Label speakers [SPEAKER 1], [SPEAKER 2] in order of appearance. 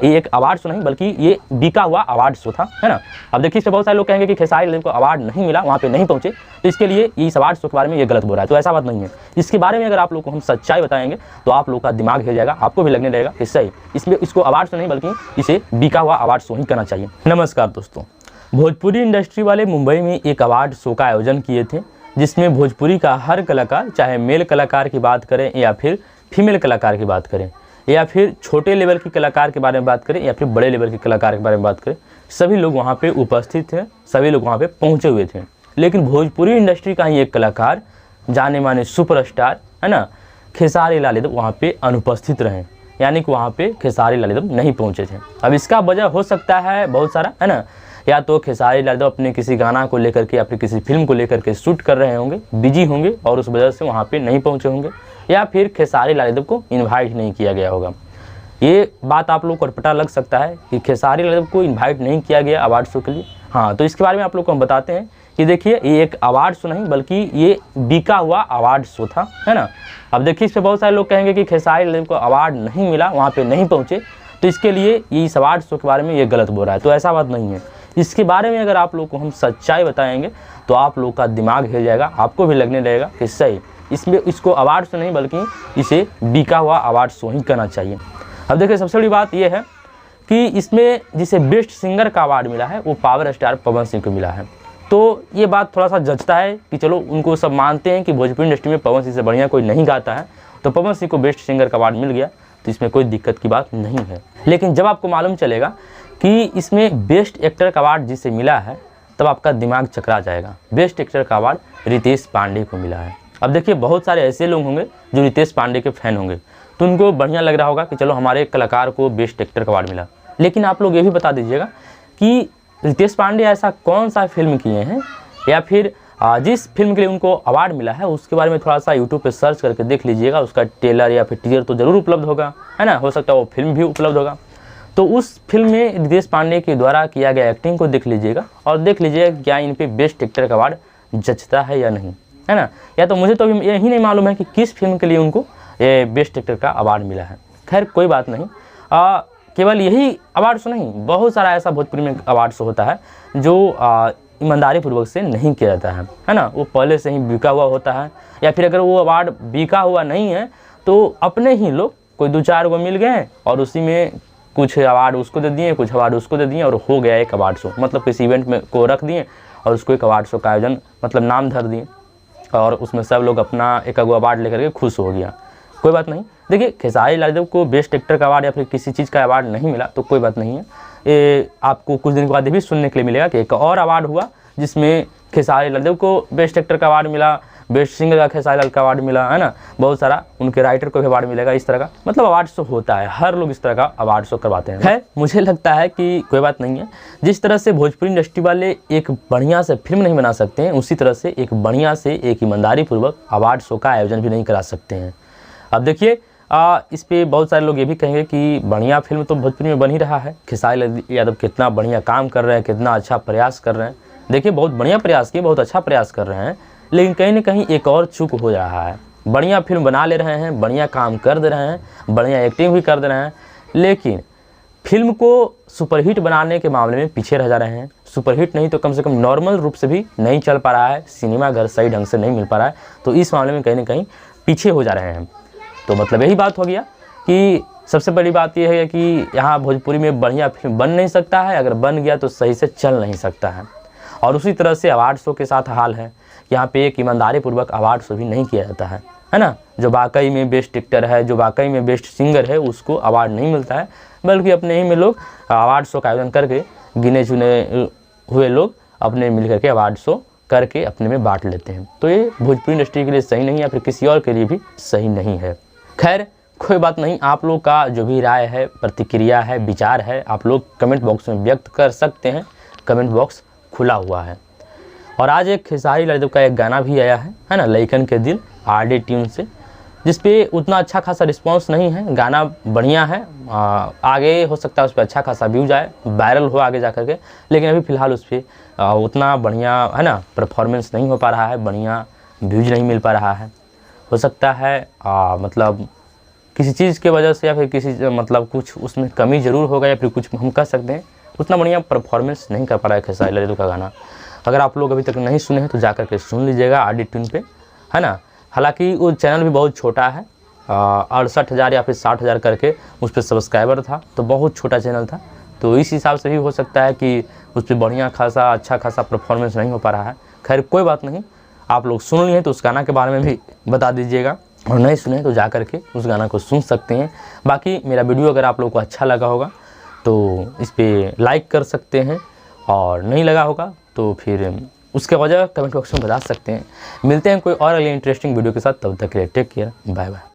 [SPEAKER 1] ये एक award show नहीं बल्कि ये बिका हुआ अवार्ड शो था, है ना। अब देखिए इसमें बहुत सारे लोग कहेंगे कि खेसारी लाल को अवार्ड नहीं मिला, वहाँ पे नहीं पहुँचे, तो इसके लिए इस अवार्ड शो के बारे में ये गलत बोल रहा है। तो ऐसा बात नहीं है। इसके बारे में अगर आप लोग को हम सच्चाई बताएंगे तो आप लोग का दिमाग हिल जाएगा, आपको भी लगने लगेगा कि सही इसमें इसको अवार्ड शो नहीं बल्कि इसे बिका हुआ अवार्ड शो ही करना चाहिए। नमस्कार दोस्तों, भोजपुरी इंडस्ट्री वाले मुंबई में एक अवार्ड शो का आयोजन किए थे, जिसमें भोजपुरी का हर कलाकार, चाहे मेल कलाकार की बात करें या फिर फीमेल कलाकार की बात करें या फिर छोटे लेवल की कलाकार के बारे में बात करें या फिर बड़े लेवल के कलाकार के बारे में बात करें, सभी लोग वहाँ पे उपस्थित थे, सभी लोग वहाँ पे पहुँचे हुए थे। लेकिन भोजपुरी इंडस्ट्री का ही एक कलाकार, जाने माने सुपरस्टार, है ना, खेसारी लाल यादव वहाँ पे अनुपस्थित रहे, यानी कि वहाँ पे खेसारी लाल यादव नहीं पहुँचे थे। अब इसका वजह हो सकता है बहुत सारा, है ना। या तो खेसारी लाल यादव अपने किसी गाना को लेकर के या फिर किसी फिल्म को लेकर के शूट कर रहे होंगे, बिजी होंगे और उस वजह से वहाँ पे नहीं पहुँचे होंगे, या फिर खेसारी लाल यादव को इनवाइट नहीं किया गया होगा। ये बात आप लोग को पता लग सकता है कि खेसारी लाल यादव को इनवाइट नहीं किया गया अवार्ड शो के लिए। हाँ, तो इसके बारे में आप लोग को हम बताते हैं कि देखिए ये एक अवार्ड शो नहीं बल्कि ये बिका हुआ अवार्ड शो था, है ना। अब देखिए इसमें बहुत सारे लोग कहेंगे कि खेसारी लाल यादव को अवार्ड नहीं मिला, वहाँ पे नहीं पहुँचे, तो इसके लिए इस अवार्ड शो के बारे में ये गलत बोल रहा है। तो ऐसा बात नहीं है। इसके बारे में अगर आप लोग को हम सच्चाई बताएंगे तो आप लोग का दिमाग हिल जाएगा, आपको भी लगने लगेगा कि सही इसमें इसको अवार्ड शो नहीं बल्कि इसे बिका हुआ अवार्ड शो ही करना चाहिए। अब देखिए सबसे बड़ी बात यह है कि इसमें जिसे बेस्ट सिंगर का अवार्ड मिला है वो पावर स्टार पवन सिंह को मिला है। तो ये बात थोड़ा सा जचता है कि चलो उनको सब मानते हैं कि भोजपुरी इंडस्ट्री में पवन सिंह से बढ़िया कोई नहीं गाता है, तो पवन सिंह को बेस्ट सिंगर का अवार्ड मिल गया, तो इसमें कोई दिक्कत की बात नहीं है। लेकिन जब आपको मालूम चलेगा कि इसमें बेस्ट एक्टर का अवार्ड जिसे मिला है तब आपका दिमाग चकरा जाएगा। बेस्ट एक्टर का अवार्ड रितेश पांडे को मिला है। अब देखिए बहुत सारे ऐसे लोग होंगे जो रितेश पांडे के फैन होंगे, तो उनको बढ़िया लग रहा होगा कि चलो हमारे कलाकार को बेस्ट एक्टर का अवार्ड मिला। लेकिन आप लोग ये भी बता दीजिएगा कि रितेश पांडे ऐसा कौन सा फिल्म किए हैं या फिर जिस फिल्म के लिए उनको अवार्ड मिला है उसके बारे में थोड़ा सा यूट्यूब पे सर्च करके देख लीजिएगा। उसका ट्रेलर या फिर टीजर तो ज़रूर उपलब्ध होगा, है ना, हो सकता है वो फिल्म भी उपलब्ध होगा। तो उस फिल्म में रितेश पांडे के द्वारा किया गया एक्टिंग को देख लीजिएगा और देख लीजिएगा क्या इन पे बेस्ट एक्टर का अवार्ड जचता है या नहीं, है ना। या तो मुझे तो अभी यही नहीं मालूम है कि किस फिल्म के लिए उनको ये बेस्ट एक्टर का अवार्ड मिला है। खैर कोई बात नहीं, केवल यही अवार्ड शो नहीं, बहुत सारा ऐसा भोजपुरी में अवार्ड शो होता है जो ईमानदारी पूर्वक से नहीं किया जाता है ना। वो पहले से ही बिका हुआ होता है, या फिर अगर वो अवार्ड बिका हुआ नहीं है तो अपने ही लोग कोई 2-4 को मिल गए और उसी में कुछ अवार्ड उसको दे दिए, कुछ अवार्ड उसको दे दिए और हो गया एक अवार्ड शो। मतलब किसी इवेंट में को रख दिए और उसको एक अवार्ड शो का आयोजन मतलब नाम धर दिए और उसमें सब लोग अपना एक अवार्ड लेकर के खुश हो गया। कोई बात नहीं। देखिए खेसारी लाल यादव को बेस्ट एक्टर का अवार्ड या फिर किसी चीज़ का अवार्ड नहीं मिला तो कोई बात नहीं है। ये आपको कुछ दिन के बाद भी सुनने के लिए मिलेगा कि एक और अवार्ड हुआ जिसमें खेसारी लाल यादव को बेस्ट एक्टर का अवार्ड मिला, बेस्ट सिंगर का खेसारी लाल का अवार्ड मिला, है ना। बहुत सारा उनके राइटर को भी अवार्ड मिलेगा। इस तरह का मतलब अवार्ड शो होता है, हर लोग इस तरह का अवार्ड शो करवाते हैं। खैर मुझे लगता है कि कोई बात नहीं है। जिस तरह से भोजपुरी इंडस्ट्री वाले एक बढ़िया से फिल्म नहीं बना सकते हैं, उसी तरह से एक बढ़िया से एक ईमानदारी पूर्वक अवार्ड शो का आयोजन भी नहीं करा सकते हैं। अब देखिए इस पे बहुत सारे लोग ये भी कहेंगे कि बढ़िया फिल्म तो भोजपुरी में बन ही रहा है, खेसारी यादव कितना बढ़िया काम कर रहे हैं, कितना अच्छा प्रयास कर रहे हैं। देखिए बहुत बढ़िया प्रयास किए, बहुत अच्छा प्रयास कर रहे हैं, लेकिन कहीं ना कहीं एक और चूक हो रहा है। बढ़िया फिल्म बना ले रहे हैं, बढ़िया काम कर दे रहे हैं, बढ़िया एक्टिंग भी कर दे रहे हैं, लेकिन फिल्म को सुपरहिट बनाने के मामले में पीछे रह जा रहे हैं। सुपरहिट नहीं तो कम से कम नॉर्मल रूप से भी नहीं चल पा रहा है, सिनेमा घर सही ढंग से नहीं मिल पा रहा है, तो इस मामले में कहीं ना कहीं पीछे हो जा रहे हैं। तो मतलब यही बात हो गया कि सबसे बड़ी बात यह है कि यहाँ भोजपुरी में बढ़िया फिल्म बन नहीं सकता है, अगर बन गया तो सही से चल नहीं सकता है। और उसी तरह से अवार्ड शो के साथ हाल है, यहाँ पे एक ईमानदारी पूर्वक अवार्ड शो भी नहीं किया जाता है ना। जो वाकई में बेस्ट एक्टर है, जो वाकई में बेस्ट सिंगर है, उसको अवार्ड नहीं मिलता है, बल्कि अपने ही में लोग अवार्ड शो का आयोजन करके गिने चुने हुए लोग अपने मिल करके अवार्ड शो करके अपने में बांट लेते हैं। तो ये भोजपुरी इंडस्ट्री के लिए सही नहीं है, फिर किसी और के लिए भी सही नहीं है। खैर कोई बात नहीं, आप लोग का जो भी राय है, प्रतिक्रिया है, विचार है, आप लोग कमेंट बॉक्स में व्यक्त कर सकते हैं। कमेंट बॉक्स खुला हुआ है। और आज एक खेसारी लाल यादव का एक गाना भी आया है ना, लइकन के दिल RD ट्यून से, जिस पे उतना अच्छा खासा रिस्पांस नहीं है। गाना बढ़िया है, आगे हो सकता है उस पर अच्छा खासा व्यूज आए, वायरल हो आगे जा कर के, लेकिन अभी फ़िलहाल उस पर उतना बढ़िया है ना परफॉर्मेंस नहीं हो पा रहा है, बढ़िया व्यूज नहीं मिल पा रहा है। हो सकता है मतलब किसी चीज़ की वजह से या फिर किसी मतलब कुछ उसमें कमी ज़रूर होगा या फिर कुछ हम कह सकते हैं उतना बढ़िया परफॉर्मेंस नहीं कर पा रहा है खेसारी लाल यादव का गाना। अगर आप लोग अभी तक नहीं सुने हैं तो जा कर के सुन लीजिएगा ऑडियो पे, है ना। हालांकि वो चैनल भी बहुत छोटा है, 68,000 या फिर 60,000 करके उस पर सब्सक्राइबर था, तो बहुत छोटा चैनल था। तो इस हिसाब से भी हो सकता है कि उस पर बढ़िया खासा अच्छा खासा परफॉर्मेंस नहीं हो पा रहा है। खैर कोई बात नहीं, आप लोग सुन लिए तो उस गाना के बारे में भी बता दीजिएगा, और नहीं सुने तो जा करके उस गाना को सुन सकते हैं। बाकी मेरा वीडियो अगर आप लोग को अच्छा लगा होगा तो इस पर लाइक कर सकते हैं, और नहीं लगा होगा तो फिर उसके वजह कमेंट बॉक्स में बता सकते हैं। मिलते हैं कोई और अगली इंटरेस्टिंग वीडियो के साथ, तब तक के लिए टेक केयर, बाय बाय।